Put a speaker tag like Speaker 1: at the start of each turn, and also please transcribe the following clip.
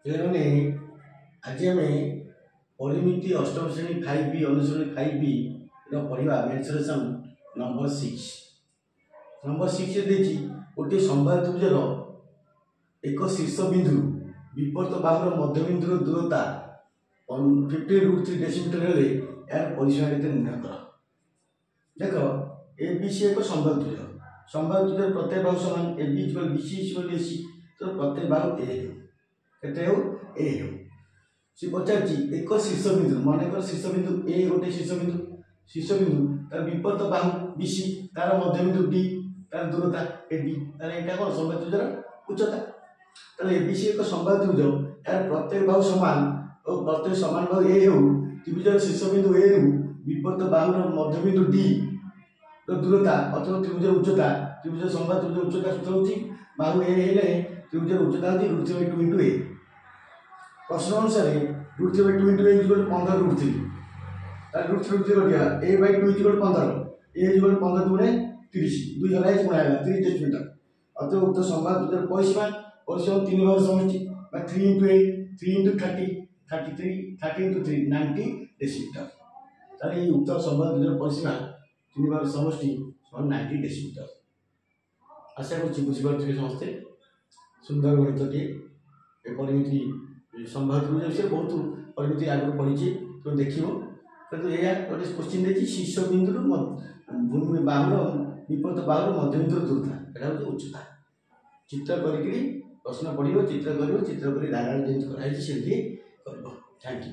Speaker 1: ପିଲାମାନେ ଆଜି ଆମେ ପରିମିତି ଅଷ୍ଟମ ଶ୍ରେଣୀ 5B ଅନୁଶ୍ରେଣୀ 5B ର ପଢ଼ିବା ମେନ୍ସୁରେସନ୍ ନମ୍ବର 6। ନମ୍ବର 6 ଦେଇଛି ଗୋଟିଏ ସମବାୟ ତ୍ରିଭୁଜର ଏକ ଶୀର୍ଷ ବିନ୍ଦୁ ବିପରୀତ ବାହୁର ମଧ୍ୟବିନ୍ଦୁର ଦୂରତା 50√3 ଡେସିମିଟର ହେଲେ ଏହାର ପରିସୀମା କେତେ ନିର୍ଣ୍ଣୟ କର। देख ABC एक समबाहु त्रिभुज, समबाहु त्रिभुज प्रत्येक बाहु समान AB BC AC, तो प्रत्येक बाहु A केते हो A हो। सी पचार एक शीर्ष बिंदु मनकर शीर्ष बिंदु A गोटे शीर्ष बिंदु तार विपरीत बाहु BC तार मध्य बिंदु D तार दूरता AB तार एटा कोन समबाहु त्रिभुजर उच्चता। ताले ABC एक समबाहु त्रिभुज यार प्रत्येक बाहु समान और प्रत्येक समान बाहु A हो। त्रिभुजर शीर्ष बिंदु A रु विपरीत बाहुर मध्य बिंदु D दूरता अथवा त्रिभुजर उच्चता, त्रिभुज समबाहु त्रिभुज उच्चता सूत्र होची बाहु A हेले त्रिभुजर उच्चता होची √3/2 * A। प्रश्न अनुसार √3/2 * A = 15√3, तार √3 गया A/2 = 15, A = 15 * 2 = 30, 2 हला गुणा हैला 30 डेसिमीटर। अतः उक्त समबाहु त्रिभुजर परिसीमा 3 भाग समष्टि बा 3 * A 3 * 30 33 30 * 3 90 डेसिमीटर। तार ये उक्त समबाहु त्रिभुजर परिसीमा 3 भाग समष्टि 90 डेसिमीटर। आशा कर बुझीपे समस्ते सुंदर गणित टे परिमिति समबाहु त्रिभुज विषय बहुत परिमिति आगे पढ़ी तो देखो किंतु यह गोटे क्वेश्चन देखिए शीर्ष बिंदु भूमि बाहुर विपरीत बाहुर मध्य बिंदु दूरता यहाँ हूँ उच्चता। चित्र करके प्रश्न पढ़ो, चित्र कर धारा जमी कर थैंक यू।